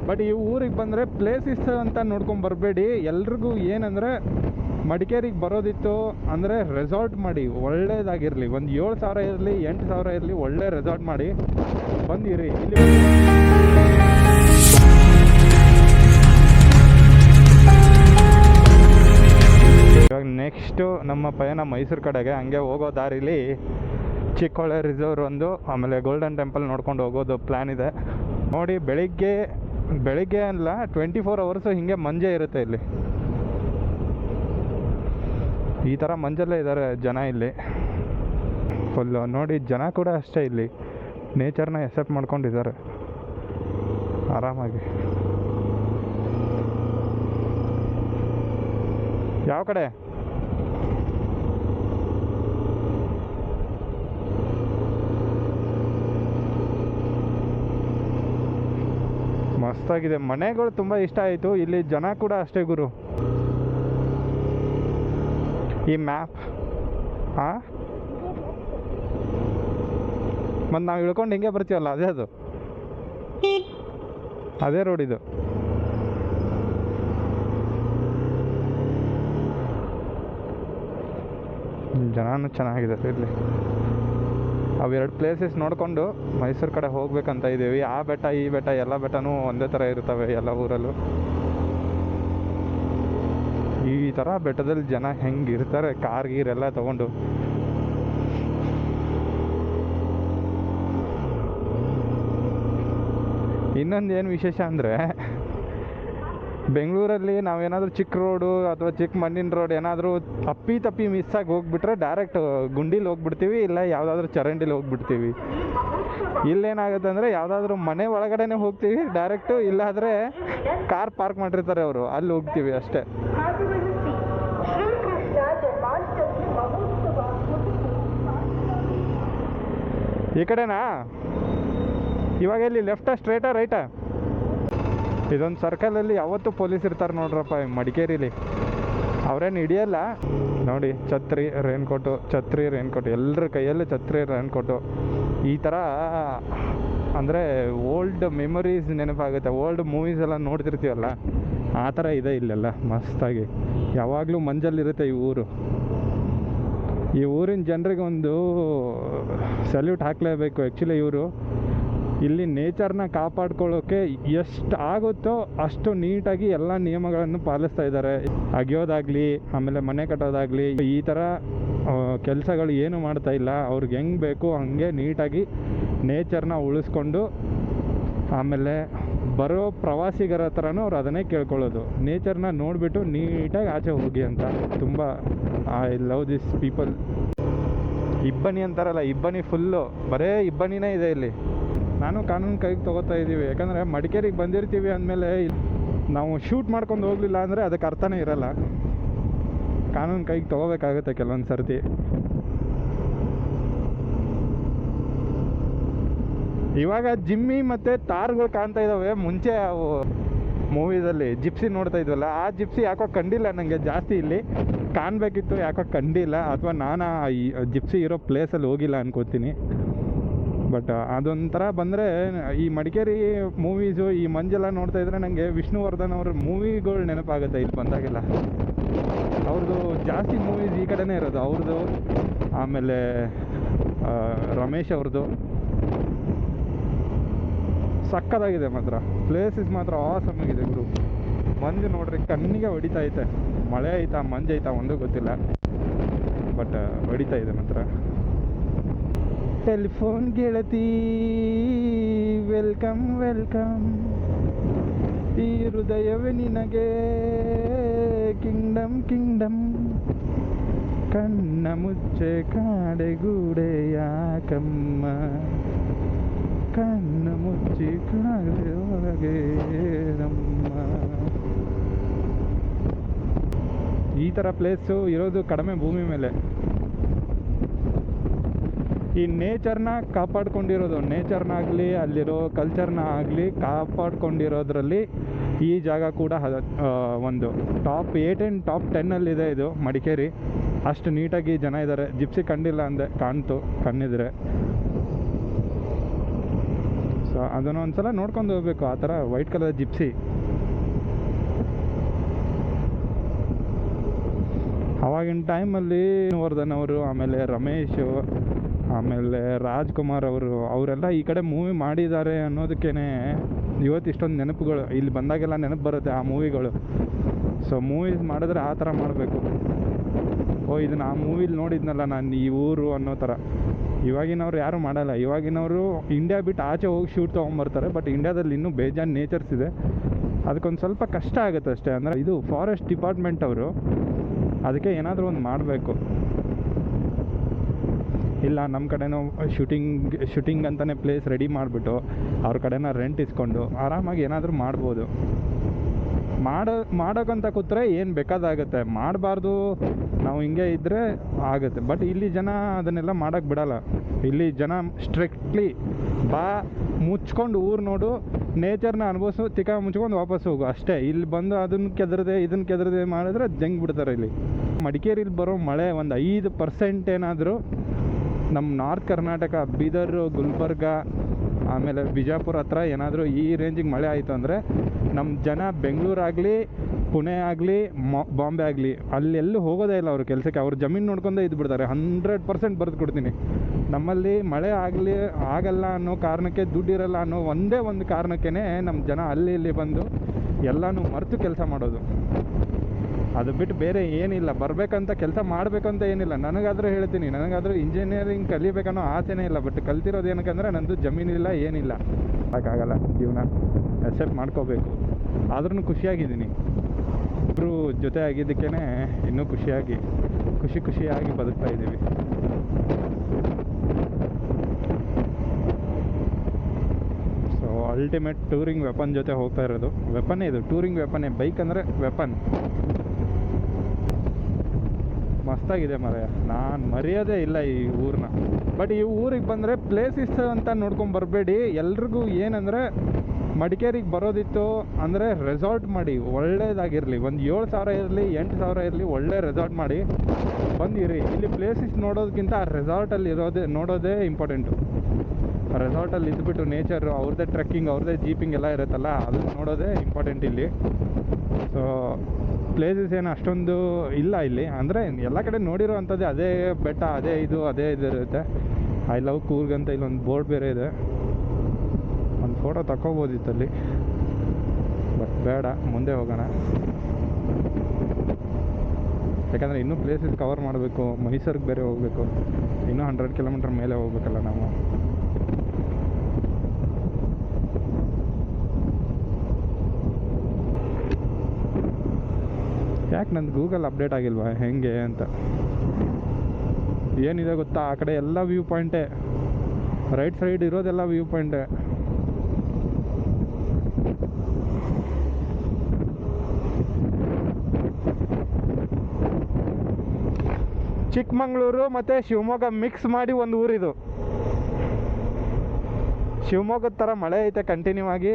But ಈ ಊರಿಗೆ ಬಂದರೆ ಪ್ಲೇಸಿಸ್ ಅಂತ ನೋಡ್ಕೊಂಡು ಬರಬೇಡಿ. ಎಲ್ರಿಗೂ ಏನಂದರೆ ಮಡಿಕೇರಿಗೆ ಬರೋದಿತ್ತು ಅಂದರೆ ರೆಸಾರ್ಟ್ ಮಾಡಿ ಒಳ್ಳೇದಾಗಿರಲಿ. ಒಂದು 7,000 ಇರಲಿ 8,000 ಇರಲಿ, ಒಳ್ಳೆ ರೆಸಾರ್ಟ್ ಮಾಡಿ ಬಂದಿರಿ. ಇಲ್ಲಿ ಇವಾಗ ನೆಕ್ಸ್ಟು ನಮ್ಮ ಪಯಣ ಮೈಸೂರು ಕಡೆಗೆ. ಹಂಗೆ ಹೋಗೋ ದಾರಿಲಿ ಚಿಕ್ಕೋಳೆ ರಿಸರ್ವ್ ಒಂದು, ಆಮೇಲೆ ಗೋಲ್ಡನ್ ಟೆಂಪಲ್ ನೋಡ್ಕೊಂಡು ಹೋಗೋದು ಪ್ಲ್ಯಾನ್ ಇದೆ. ನೋಡಿ, ಬೆಳಿಗ್ಗೆ ಅಲ್ಲ 24 ಅವರ್ಸು ಹಿಂಗೆ ಮಂಜೆ ಇರುತ್ತೆ ಇಲ್ಲಿ. ಈ ಥರ ಮಂಜಲ್ಲೇ ಇದ್ದಾರೆ ಜನ ಇಲ್ಲಿ ಫುಲ್ಲು. ನೋಡಿ, ಜನ ಕೂಡ ಅಷ್ಟೇ, ಇಲ್ಲಿ ನೇಚರ್ನ ಎಕ್ಸೆಪ್ಟ್ ಮಾಡ್ಕೊಂಡಿದ್ದಾರೆ ಆರಾಮಾಗಿ. ಯಾವ ಕಡೆ? ಮಸ್ತಾಗಿದೆ. ಮನೆಗಳು ತುಂಬ ಇಷ್ಟ ಆಯಿತು. ಇಲ್ಲಿ ಜನ ಕೂಡ ಅಷ್ಟೇ ಗುರು. ಈ ಮ್ಯಾಪ್ ಹಾಂ, ಮತ್ತು ನಾವು ಇಳ್ಕೊಂಡು ಹಿಂಗೆ ಬರ್ತೀವಲ್ಲ, ಅದೇ ರೋಡ್ ಇದು. ಜನನೂ ಚೆನ್ನಾಗಿದೆ ಇಲ್ಲಿ. ಅವೆರಡು ಪ್ಲೇಸಸ್ ನೋಡಿಕೊಂಡು ಮೈಸೂರು ಕಡೆ ಹೋಗ್ಬೇಕಂತ ಇದ್ದೀವಿ. ಆ ಬೆಟ್ಟ ಈ ಬೆಟ್ಟ ಎಲ್ಲ ಬೆಟ್ಟನೂ ಒಂದೇ ಥರ ಇರ್ತವೆ ಎಲ್ಲ ಊರಲ್ಲೂ. ಈ ಥರ ಬೆಟ್ಟದಲ್ಲಿ ಜನ ಹೆಂಗಿರ್ತಾರೆ ಕಾರ್ ಗೀರೆಲ್ಲ ತೊಗೊಂಡು. ಇನ್ನೊಂದು ಏನು ವಿಶೇಷ ಅಂದರೆ, ಬೆಂಗಳೂರಲ್ಲಿ ನಾವೇನಾದರೂ ಚಿಕ್ಕ ರೋಡು ಅಥವಾ ಚಿಕ್ಕ ಮಣ್ಣಿನ ರೋಡ್ ಏನಾದರೂ ತಪ್ಪಿ ಮಿಸ್ಸಾಗಿ ಹೋಗ್ಬಿಟ್ರೆ ಡೈರೆಕ್ಟ್ ಗುಂಡಿಲಿ ಹೋಗ್ಬಿಡ್ತೀವಿ, ಇಲ್ಲ ಯಾವುದಾದ್ರೂ ಚರಂಡಿಲಿ ಹೋಗ್ಬಿಡ್ತೀವಿ. ಇಲ್ಲೇನಾಗುತ್ತೆ ಅಂದರೆ ಯಾವುದಾದ್ರೂ ಮನೆ ಒಳಗಡೆನೇ ಹೋಗ್ತೀವಿ ಡೈರೆಕ್ಟು, ಇಲ್ಲಾದರೆ ಕಾರ್ ಪಾರ್ಕ್ ಮಾಡಿರ್ತಾರೆ ಅವರು, ಅಲ್ಲಿ ಹೋಗ್ತೀವಿ ಅಷ್ಟೇ. ಈ ಕಡೆನಾ? ಇವಾಗ ಎಲ್ಲಿ ಲೆಫ್ಟಾ ಸ್ಟ್ರೇಟಾ ರೈಟಾ? ಇದೊಂದು ಸರ್ಕಲಲ್ಲಿ ಯಾವತ್ತೂ ಪೊಲೀಸ್ ಇರ್ತಾರೆ ನೋಡ್ರಪ್ಪ ಮಡಿಕೇರಿಲಿ. ಅವರೇನು ಹಿಡಿಯಲ್ಲ ನೋಡಿ. ಛತ್ರಿ ರೇನ್ಕೋಟು ಎಲ್ಲರ ಕೈಯಲ್ಲೂ ಛತ್ರಿ ರೇನ್ಕೋಟು. ಈ ಥರ ಅಂದರೆ ಓಲ್ಡ್ ಮೆಮೊರೀಸ್ ನೆನಪಾಗುತ್ತೆ. ಓಲ್ಡ್ ಮೂವೀಸ್ ಎಲ್ಲ ನೋಡ್ತಿರ್ತೀವಲ್ಲ, ಆ ಥರ ಇದೆ ಇಲ್ಲೆಲ್ಲ ಮಸ್ತಾಗಿ. ಯಾವಾಗಲೂ ಮಂಜಲ್ಲಿರುತ್ತೆ ಈ ಊರು. ಈ ಊರಿನ ಜನರಿಗೆ ಒಂದು ಸಲ್ಯೂಟ್ ಹಾಕಲೇಬೇಕು. ಆ್ಯಕ್ಚುಲಿ ಇವರು ಇಲ್ಲಿ ನೇಚರ್ನ ಕಾಪಾಡ್ಕೊಳ್ಳೋಕ್ಕೆ ಎಷ್ಟು ಆಗುತ್ತೋ ಅಷ್ಟು ನೀಟಾಗಿ ಎಲ್ಲ ನಿಯಮಗಳನ್ನು ಪಾಲಿಸ್ತಾ ಇದ್ದಾರೆ. ಅಗಿಯೋದಾಗಲಿ, ಆಮೇಲೆ ಮನೆ ಕಟ್ಟೋದಾಗಲಿ, ಈ ಥರ ಕೆಲಸಗಳು ಏನು ಮಾಡ್ತಾ ಇಲ್ಲ. ಅವ್ರಿಗೆ ಹೆಂಗೆ ಬೇಕು ಹಂಗೆ ನೀಟಾಗಿ ನೇಚರ್ನ ಉಳಿಸ್ಕೊಂಡು, ಆಮೇಲೆ ಬರೋ ಪ್ರವಾಸಿಗರ ಹತ್ರನೂ ಅವ್ರು ಅದನ್ನೇ ಕೇಳ್ಕೊಳ್ಳೋದು, ನೇಚರ್ನ ನೋಡಿಬಿಟ್ಟು ನೀಟಾಗಿ ಆಚೆ ಹೋಗಿ ಅಂತ. ತುಂಬ ಐ ಲವ್ ದಿಸ್ ಪೀಪಲ್. ಇಬ್ಬನಿ ಅಂತಾರಲ್ಲ, ಇಬ್ಬನಿ ಫುಲ್ಲು ಬರೇ ಇಬ್ಬನಿನೇ ಇದೆ ಇಲ್ಲಿ. ನಾನು ಕಾನೂನು ಕೈಗೆ ತೊಗೋತಾ ಇದ್ದೀವಿ. ಯಾಕಂದರೆ ಮಡಿಕೇರಿಗೆ ಬಂದಿರ್ತೀವಿ ಅಂದಮೇಲೆ ನಾವು ಶೂಟ್ ಮಾಡ್ಕೊಂಡು ಹೋಗಲಿಲ್ಲ ಅಂದರೆ ಅದಕ್ಕೆ ಅರ್ಥನೇ ಇರಲ್ಲ. ಕಾನೂನು ಕೈಗೆ ತೊಗೋಬೇಕಾಗುತ್ತೆ ಕೆಲವೊಂದು ಸರ್ತಿ. ಇವಾಗ ಜಿಮ್ಮಿ ಮತ್ತು ತಾರ್ಗಳು ಕಾಣ್ತಾ ಇದ್ದಾವೆ. ಮುಂಚೆ ಅವು ಮೂವೀಸಲ್ಲಿ ಜಿಪ್ಸಿ ನೋಡ್ತಾ ಇದ್ವಲ್ಲ, ಆ ಜಿಪ್ಸಿ ಯಾಕೋ ಕಂಡಿಲ್ಲ ನನಗೆ ಜಾಸ್ತಿ. ಇಲ್ಲಿ ಕಾಣಬೇಕಿತ್ತು, ಯಾಕೋ ಕಂಡಿಲ್ಲ. ಅಥವಾ ನಾನು ಈ ಜಿಪ್ಸಿ ಇರೋ ಪ್ಲೇಸಲ್ಲಿ ಹೋಗಿಲ್ಲ ಅನ್ಕೋತೀನಿ. ಬಟ್ ಅದೊಂಥರ ಬಂದರೆ ಈ ಮಡಿಕೇರಿ ಮೂವೀಸು, ಈ ಮಂಜೆಲ್ಲ ನೋಡ್ತಾ ಇದ್ರೆ ನನಗೆ ವಿಷ್ಣುವರ್ಧನ್ ಅವ್ರ ಮೂವಿಗಳು ನೆನಪಾಗುತ್ತೆ ಇಲ್ಲಿ ಬಂದಾಗೆಲ್ಲ. ಅವ್ರದ್ದು ಜಾಸ್ತಿ ಮೂವೀಸ್ ಈ ಕಡೆನೇ ಇರೋದು ಅವ್ರದ್ದು. ಆಮೇಲೆ ರಮೇಶ್ ಅವ್ರದ್ದು ಸಕ್ಕತ್ತಾಗಿದೆ ಮಾತ್ರ. ಪ್ಲೇಸಸ್ ಮಾತ್ರ ಆಸಮ್ ಆಗಿದೆ ಗುರು. ಮಂಜು ನೋಡ್ರಿ ಕಣ್ಣಿಗೆ ಹೊಡಿತಾ ಐತೆ. ಮಳೆ ಐತಾ ಮಂಜು ಐತಾ ಒಂದೂ ಗೊತ್ತಿಲ್ಲ, ಬಟ್ ಹೊಡಿತಾ ಇದೆ ಮಾತ್ರ. ಟೆಲಿಫೋನ್ ಗೆಳತಿ ವೆಲ್ಕಮ್ ವೆಲ್ಕಮ್, ಈ ಹೃದಯವೇ ನಿನಗೆ ಕಿಂಗ್ಡಮ್ ಕಿಂಗ್ಡಮ್, ಕಣ್ಣ ಮುಚ್ಚೆ ಕಾಡೆಗೂಡೆ ಯಾಕಮ್ಮ, ಕಣ್ಣ ಮುಚ್ಚಿ ಕಾಡೆ ಒಳಗೆ ನಮ್ಮ. ಈ ಥರ ಪ್ಲೇಸು ಇರೋದು ಕಡಿಮೆ ಭೂಮಿ ಮೇಲೆ. ಈ ನೇಚರ್ನ ಕಾಪಾಡ್ಕೊಂಡಿರೋದು, ನೇಚರ್ನಾಗಲಿ ಅಲ್ಲಿರೋ ಕಲ್ಚರ್ನ ಆಗಲಿ ಕಾಪಾಡ್ಕೊಂಡಿರೋದ್ರಲ್ಲಿ ಈ ಜಾಗ ಕೂಡ ಒಂದು ಟಾಪ್ 8 ಆ್ಯಂಡ್ ಟಾಪ್ 10 ಇದು ಮಡಿಕೇರಿ. ಅಷ್ಟು ನೀಟಾಗಿ ಜನ ಇದ್ದಾರೆ. ಜಿಪ್ಸಿ ಕಂಡಿಲ್ಲ ಅಂದೆ, ಕಾಣ್ತು ಕಣ್ಣಿದ್ರೆ. ಸೊ ಅದನ್ನು ಒಂದ್ಸಲ ನೋಡ್ಕೊಂಡು ಹೋಗ್ಬೇಕು. ಆ ಥರ ವೈಟ್ ಕಲರ್ ಜಿಪ್ಸಿ. ಅವಾಗಿನ ಟೈಮಲ್ಲಿ ವರ್ಧನ್ ಅವರು, ಆಮೇಲೆ ರಮೇಶು, ಆಮೇಲೆ ರಾಜ್ಕುಮಾರ್ ಅವರೆಲ್ಲ ಈ ಕಡೆ ಮೂವಿ ಮಾಡಿದ್ದಾರೆ ಅನ್ನೋದಕ್ಕೇ ಇವತ್ತು ಇಷ್ಟೊಂದು ನೆನಪುಗಳು ಇಲ್ಲಿ ಬಂದಾಗೆಲ್ಲ ನೆನಪು ಬರುತ್ತೆ ಆ ಮೂವಿಗಳು. ಸೊ ಮೂವೀಸ್ ಮಾಡಿದ್ರೆ ಆ ಥರ ಮಾಡಬೇಕು. ಓ ಇದನ್ನು ಆ ಮೂವಿಲಿ ನೋಡಿದ್ನಲ್ಲ ನಾನು ಈ ಊರು ಅನ್ನೋ ಥರ. ಇವಾಗಿನವ್ರು ಯಾರೂ ಮಾಡಲ್ಲ. ಇವಾಗಿನವರು ಇಂಡಿಯಾ ಬಿಟ್ಟು ಆಚೆ ಹೋಗಿ ಶೂಟ್ ತೊಗೊಂಬರ್ತಾರೆ. ಬಟ್ ಇಂಡಿಯಾದಲ್ಲಿ ಇನ್ನೂ ಬೇಜಾನ್ ನೇಚರ್ಸ್ ಇದೆ. ಅದಕ್ಕೊಂದು ಸ್ವಲ್ಪ ಕಷ್ಟ ಆಗುತ್ತೆ ಅಷ್ಟೇ. ಅಂದರೆ ಇದು ಫಾರೆಸ್ಟ್ ಡಿಪಾರ್ಟ್ಮೆಂಟ್ ಅವರು ಅದಕ್ಕೆ ಏನಾದರೂ ಒಂದು ಮಾಡಬೇಕು. ಇಲ್ಲ ನಮ್ಮ ಕಡೆನೂ ಶೂಟಿಂಗ್ ಅಂತಲೇ ಪ್ಲೇಸ್ ರೆಡಿ ಮಾಡಿಬಿಟ್ಟು ಅವ್ರ ಕಡೆನ ರೆಂಟ್ ಇಸ್ಕೊಂಡು ಆರಾಮಾಗಿ ಏನಾದರೂ ಮಾಡ್ಬೋದು. ಮಾಡೋಕ್ಕಂತ ಕೂತ್ರೆ ಏನು ಬೇಕಾದಾಗುತ್ತೆ. ಮಾಡಬಾರ್ದು ನಾವು ಹಿಂಗೆ ಇದ್ದರೆ ಆಗುತ್ತೆ. ಬಟ್ ಇಲ್ಲಿ ಜನ ಅದನ್ನೆಲ್ಲ ಮಾಡೋಕ್ಕೆ ಬಿಡಲ್ಲ. ಇಲ್ಲಿ ಜನ ಸ್ಟ್ರಿಕ್ಟ್ಲಿ ಮುಚ್ಕೊಂಡು ಊರು ನೋಡು, ನೇಚರ್ನ ಅನುಭವಿಸು, ಮುಚ್ಕೊಂಡು ವಾಪಸ್ ಹೋಗು ಅಷ್ಟೇ. ಇಲ್ಲಿ ಬಂದು ಅದನ್ನು ಕೆದರದೆ ಮಾಡಿದ್ರೆ ಜಂಗ್ ಬಿಡ್ತಾರೆ. ಇಲ್ಲಿ ಮಡಿಕೇರಿಲಿ ಬರೋ ಮಳೆ ಒಂದು 5% ಏನಾದರೂ ನಮ್ಮ ನಾರ್ತ್ ಕರ್ನಾಟಕ, ಬೀದರ್, ಗುಲ್ಬರ್ಗ, ಆಮೇಲೆ ಬಿಜಾಪುರ ಹತ್ರ ಏನಾದರೂ ಈ ರೇಂಜಿಗೆ ಮಳೆ ಆಯಿತು ಅಂದರೆ ನಮ್ಮ ಜನ ಬೆಂಗಳೂರಾಗಲಿ, ಪುಣೆ ಆಗಲಿ, ಬಾಂಬೆ ಆಗಲಿ ಅಲ್ಲೆಲ್ಲೂ ಹೋಗೋದೇ ಇಲ್ಲ ಅವ್ರ ಕೆಲಸಕ್ಕೆ. ಅವ್ರ ಜಮೀನು ನೋಡ್ಕೊಂಡೇ ಇದ್ಬಿಡ್ತಾರೆ. 100% ಬರೆದು ಕೊಡ್ತೀನಿ. ನಮ್ಮಲ್ಲಿ ಮಳೆ ಆಗಲ್ಲ ಅನ್ನೋ ಕಾರಣಕ್ಕೆ, ದುಡ್ಡಿರಲ್ಲ ಅನ್ನೋ ಒಂದೇ ಒಂದು ಕಾರಣಕ್ಕೇ ನಮ್ಮ ಜನ ಅಲ್ಲಿ ಇಲ್ಲಿ ಬಂದು ಎಲ್ಲನೂ ಮರೆತು ಕೆಲಸ ಮಾಡೋದು. ಅದು ಬಿಟ್ಟು ಬೇರೆ ಏನಿಲ್ಲ. ಬರಬೇಕಂತ ಕೆಲಸ ಮಾಡಬೇಕಂತ ಏನಿಲ್ಲ. ನನಗಾದರೂ ಹೇಳ್ತೀನಿ, ನನಗಾದರೂ ಇಂಜಿನಿಯರಿಂಗ್ ಕಲಿಬೇಕನ್ನೋ ಆಸೆನೇ ಇಲ್ಲ. ಬಟ್ ಕಲ್ತಿರೋದು ಏನಕ್ಕಂದರೆ ನಂದು ಜಮೀನಿಲ್ಲ, ಏನಿಲ್ಲ. ಹಾಗಾಗಲ್ಲ ಜೀವನ. ಅಕ್ಸೆಪ್ಟ್ ಮಾಡ್ಕೋಬೇಕು. ಆದ್ರೂ ಖುಷಿಯಾಗಿದ್ದೀನಿ. ಇಬ್ಬರು ಜೊತೆ ಆಗಿದ್ದಕ್ಕೇ ಇನ್ನೂ ಖುಷಿಯಾಗಿ ಬದುಕ್ತಾ ಇದ್ದೀವಿ. ಸೊ ಅಲ್ಟಿಮೇಟ್ ಟೂರಿಂಗ್ ವೆಪನ್ ಜೊತೆ ಹೋಗ್ತಾ ಇರೋದು. ವೆಪನ್ನೇ ಇದು, ಟೂರಿಂಗ್ ವೆಪನ್ನೇ. ಬೈಕ್ ಅಂದರೆ ವೆಪನ್. ಮಸ್ತಾಗಿದೆ ಮಾರಾಯ. ನಾನು ಮರೆಯೋದೇ ಇಲ್ಲ ಈ ಊರನ್ನ. ಬಟ್ ಈ ಊರಿಗೆ ಬಂದರೆ ಪ್ಲೇಸಿಸ್ ಅಂತ ನೋಡ್ಕೊಂಡು ಬರಬೇಡಿ. ಎಲ್ರಿಗೂ ಏನಂದರೆ ಮಡಿಕೇರಿಗೆ ಬರೋದಿತ್ತು ಅಂದರೆ ರೆಸಾರ್ಟ್ ಮಾಡಿ, ಒಳ್ಳೇದಾಗಿರಲಿ. ಒಂದು 7,000 ಇರಲಿ, 8,000 ಇರಲಿ, ಒಳ್ಳೆ ರೆಸಾರ್ಟ್ ಮಾಡಿ ಬಂದಿರಿ. ಇಲ್ಲಿ ಪ್ಲೇಸಿಸ್ ನೋಡೋದಕ್ಕಿಂತ ಆ ರೆಸಾರ್ಟಲ್ಲಿ ನೋಡೋದೇ ಇಂಪಾರ್ಟೆಂಟು. ರೆಸಾರ್ಟಲ್ಲಿ ಇದ್ಬಿಟ್ಟು ನೇಚರು, ಅವ್ರದ್ದೇ ಟ್ರೆಕ್ಕಿಂಗ್, ಅವ್ರದ್ದೇ ಜೀಪಿಂಗ್ ಎಲ್ಲ ಇರುತ್ತಲ್ಲ, ಅದನ್ನು ನೋಡೋದೇ ಇಂಪಾರ್ಟೆಂಟ್ ಇಲ್ಲಿ. ಸೊ ಪ್ಲೇಸಸ್ ಏನು ಅಷ್ಟೊಂದು ಇಲ್ಲ ಇಲ್ಲಿ. ಅಂದರೆ ಎಲ್ಲ ಕಡೆ ನೋಡಿರೋ ಅಂಥದ್ದೇ, ಅದೇ ಬೆಟ್ಟ, ಅದೇ ಇದು ಇರುತ್ತೆ. ಐ ಲವ್ ಕೂರ್ಗ್ ಅಂತ ಇಲ್ಲೊಂದು ಬೋರ್ಡ್ ಬೇರೆ ಇದೆ. ಒಂದು ಫೋಟೋ ತಗೋಬೋದಿತ್ತಲ್ಲಿ, ಬಟ್ ಬೇಡ, ಮುಂದೆ ಹೋಗೋಣ. ಯಾಕಂದರೆ ಇನ್ನೂ ಪ್ಲೇಸಸ್ ಕವರ್ ಮಾಡಬೇಕು. ಮೈಸೂರಿಗೆ ಬೇರೆ ಹೋಗಬೇಕು. ಇನ್ನೂ 100 ಕಿಲೋಮೀಟ್ರ್ ಮೇಲೆ ಹೋಗ್ಬೇಕಲ್ಲ ನಾವು. ಯಾಕೆ ನಂದು ಗೂಗಲ್ ಅಪ್ಡೇಟ್ ಆಗಿಲ್ವಾ ಹೆಂಗೆ ಅಂತ? ಏನಿದೆ ಗೊತ್ತಾ, ಆ ಕಡೆ ಎಲ್ಲ ವ್ಯೂ ಪಾಯಿಂಟೇ. ರೈಟ್ ಸೈಡ್ ಇರೋದೆಲ್ಲ ವ್ಯೂ ಪಾಯಿಂಟೇ. ಚಿಕ್ಕಮಂಗ್ಳೂರು ಮತ್ತು ಶಿವಮೊಗ್ಗ ಮಿಕ್ಸ್ ಮಾಡಿ ಒಂದು ಊರಿದು. ಶಿವಮೊಗ್ಗದ ಥರ ಮಳೆ ಐತೆ ಕಂಟಿನ್ಯೂ ಆಗಿ.